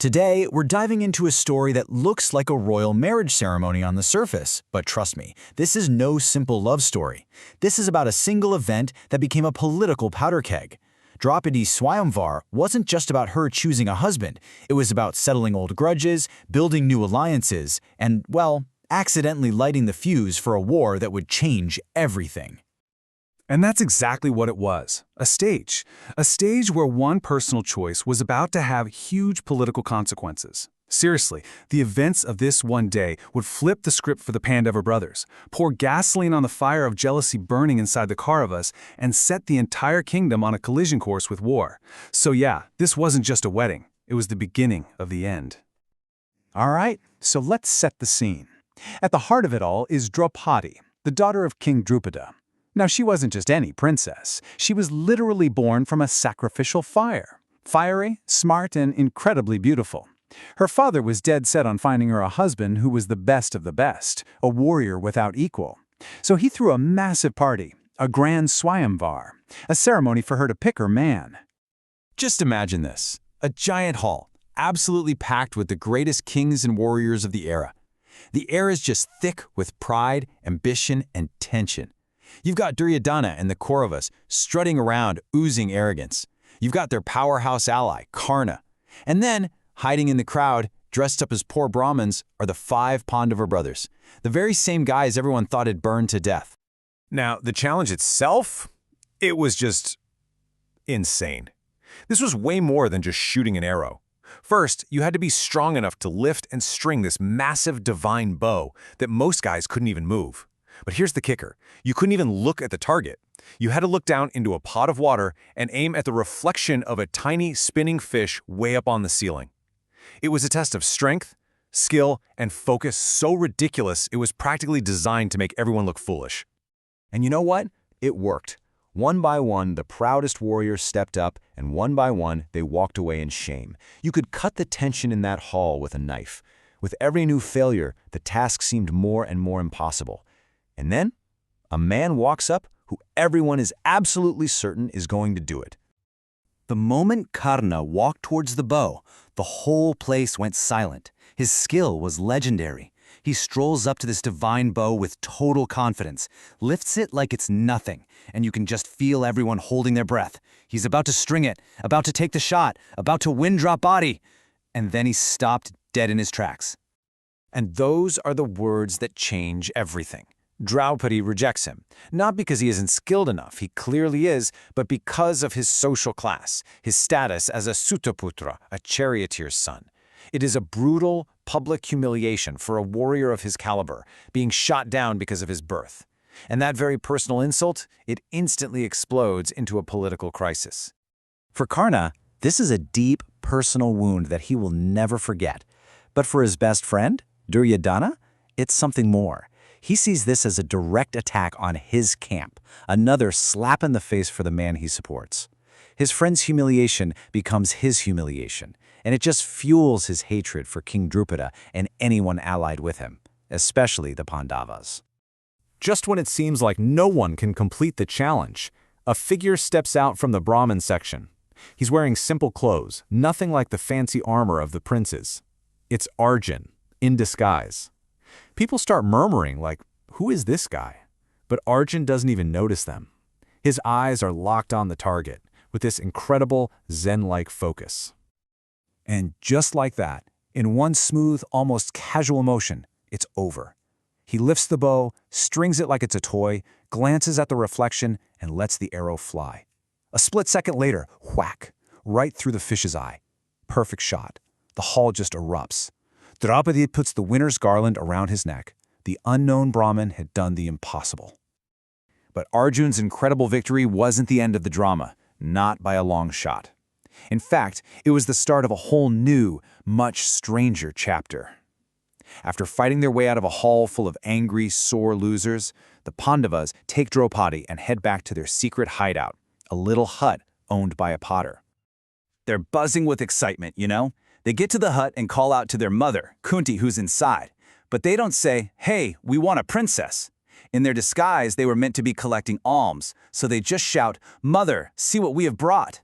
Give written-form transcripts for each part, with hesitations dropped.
Today, we're diving into a story that looks like a royal marriage ceremony on the surface, but trust me, this is no simple love story. This is about a single event that became a political powder keg. Draupadi Swayamvar wasn't just about her choosing a husband, it was about settling old grudges, building new alliances, and, well, accidentally lighting the fuse for a war that would change everything. And that's exactly what it was, a stage. A stage where one personal choice was about to have huge political consequences. Seriously, the events of this one day would flip the script for the Pandava brothers, pour gasoline on the fire of jealousy burning inside the Kauravas, and set the entire kingdom on a collision course with war. So yeah, this wasn't just a wedding, it was the beginning of the end. All right, so let's set the scene. At the heart of it all is Draupadi, the daughter of King Drupada. Now, she wasn't just any princess. She was literally born from a sacrificial fire. Fiery, smart, and incredibly beautiful. Her father was dead set on finding her a husband who was the best of the best, a warrior without equal. So he threw a massive party, a grand Swayamvar, a ceremony for her to pick her man. Just imagine this, a giant hall, absolutely packed with the greatest kings and warriors of the era. The air is just thick with pride, ambition, and tension. You've got Duryodhana and the Kauravas strutting around, oozing arrogance. You've got their powerhouse ally, Karna. And then, hiding in the crowd, dressed up as poor Brahmins, are the Five Pandava brothers, the very same guys everyone thought had burned to death. Now, the challenge itself, it was just insane. This was way more than just shooting an arrow. First, you had to be strong enough to lift and string this massive divine bow that most guys couldn't even move. But here's the kicker. You couldn't even look at the target. You had to look down into a pot of water and aim at the reflection of a tiny spinning fish way up on the ceiling. It was a test of strength, skill, and focus so ridiculous it was practically designed to make everyone look foolish. And you know what? It worked. One by one, the proudest warriors stepped up, and one by one, they walked away in shame. You could cut the tension in that hall with a knife. With every new failure, the task seemed more and more impossible. And then, a man walks up who everyone is absolutely certain is going to do it. The moment Karna walked towards the bow, the whole place went silent. His skill was legendary. He strolls up to this divine bow with total confidence, lifts it like it's nothing, and you can just feel everyone holding their breath. He's about to string it, about to take the shot, about to win Draupadi. And then he stopped dead in his tracks. And those are the words that change everything. Draupadi rejects him, not because he isn't skilled enough, he clearly is, but because of his social class, his status as a Sutaputra, a charioteer's son. It is a brutal, public humiliation for a warrior of his caliber, being shot down because of his birth. And that very personal insult, it instantly explodes into a political crisis. For Karna, this is a deep, personal wound that he will never forget. But for his best friend, Duryodhana, it's something more. He sees this as a direct attack on his camp, another slap in the face for the man he supports. His friend's humiliation becomes his humiliation, and it just fuels his hatred for King Drupada and anyone allied with him, especially the Pandavas. Just when it seems like no one can complete the challenge, a figure steps out from the brahmin section. He's wearing simple clothes, nothing like the fancy armor of the princes. It's Arjuna, in disguise. People start murmuring like, who is this guy? But Arjuna doesn't even notice them. His eyes are locked on the target, with this incredible Zen-like focus. And just like that, in one smooth, almost casual motion, it's over. He lifts the bow, strings it like it's a toy, glances at the reflection, and lets the arrow fly. A split second later, whack, right through the fish's eye. Perfect shot. The hall just erupts. Draupadi puts the winner's garland around his neck. The unknown Brahmin had done the impossible. But Arjuna's incredible victory wasn't the end of the drama, not by a long shot. In fact, it was the start of a whole new, much stranger chapter. After fighting their way out of a hall full of angry, sore losers, the Pandavas take Draupadi and head back to their secret hideout, a little hut owned by a potter. They're buzzing with excitement, you know? They get to the hut and call out to their mother, Kunti, who's inside. But they don't say, hey, we want a princess. In their disguise, they were meant to be collecting alms, so they just shout, Mother, see what we have brought.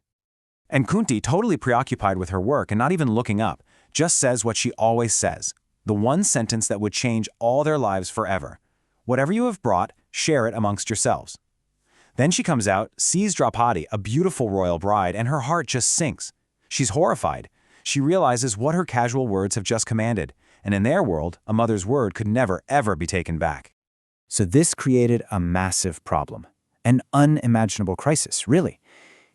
And Kunti, totally preoccupied with her work and not even looking up, just says what she always says, the one sentence that would change all their lives forever. Whatever you have brought, share it amongst yourselves. Then she comes out, sees Draupadi, a beautiful royal bride, and her heart just sinks. She's horrified. She realizes what her casual words have just commanded, and in their world, a mother's word could never, ever be taken back. So this created a massive problem. An unimaginable crisis, really.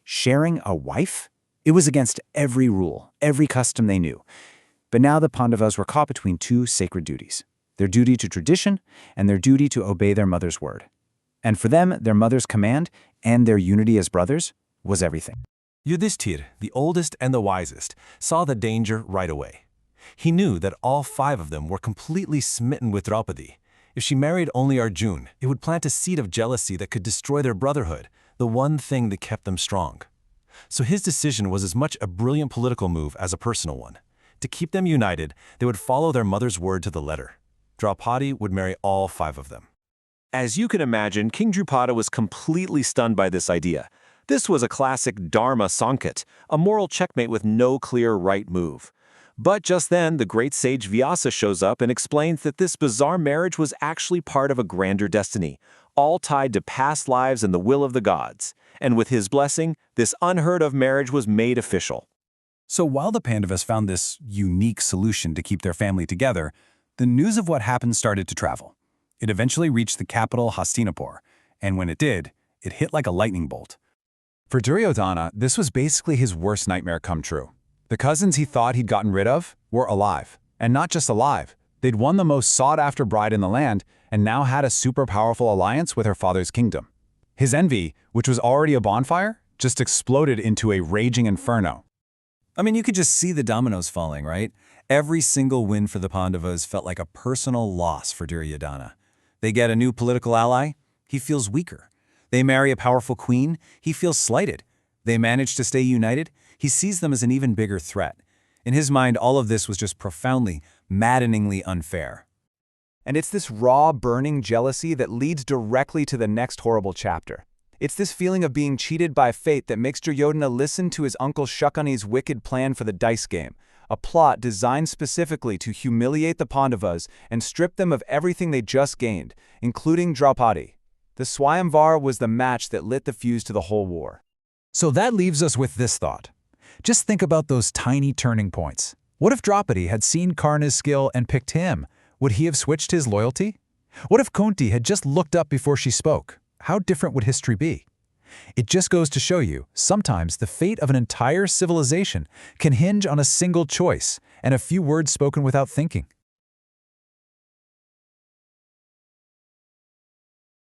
Sharing a wife? It was against every rule, every custom they knew. But now the Pandavas were caught between two sacred duties: their duty to tradition and their duty to obey their mother's word. And for them, their mother's command and their unity as brothers was everything. Yudhishthir, the oldest and the wisest, saw the danger right away. He knew that all 5 of them were completely smitten with Draupadi. If she married only Arjuna, it would plant a seed of jealousy that could destroy their brotherhood, the one thing that kept them strong. So his decision was as much a brilliant political move as a personal one. To keep them united, they would follow their mother's word to the letter. Draupadi would marry all 5 of them. As you can imagine, King Drupada was completely stunned by this idea. This was a classic Dharma Sankat, a moral checkmate with no clear right move. But just then, the great sage Vyasa shows up and explains that this bizarre marriage was actually part of a grander destiny, all tied to past lives and the will of the gods. And with his blessing, this unheard-of marriage was made official. So while the Pandavas found this unique solution to keep their family together, the news of what happened started to travel. It eventually reached the capital Hastinapur, and when it did, it hit like a lightning bolt. For Duryodhana, this was basically his worst nightmare come true. The cousins he thought he'd gotten rid of were alive. And not just alive. They'd won the most sought-after bride in the land and now had a super powerful alliance with her father's kingdom. His envy, which was already a bonfire, just exploded into a raging inferno. I mean, you could just see the dominoes falling, right? Every single win for the Pandavas felt like a personal loss for Duryodhana. They get a new political ally, he feels weaker. They marry a powerful queen, he feels slighted. They manage to stay united, he sees them as an even bigger threat. In his mind, all of this was just profoundly, maddeningly unfair. And it's this raw, burning jealousy that leads directly to the next horrible chapter. It's this feeling of being cheated by fate that makes Duryodhana listen to his uncle Shakuni's wicked plan for the dice game, a plot designed specifically to humiliate the Pandavas and strip them of everything they just gained, including Draupadi. The Swayamvar was the match that lit the fuse to the whole war. So that leaves us with this thought. Just think about those tiny turning points. What if Draupadi had seen Karna's skill and picked him? Would he have switched his loyalty? What if Kunti had just looked up before she spoke? How different would history be? It just goes to show you, sometimes the fate of an entire civilization can hinge on a single choice and a few words spoken without thinking.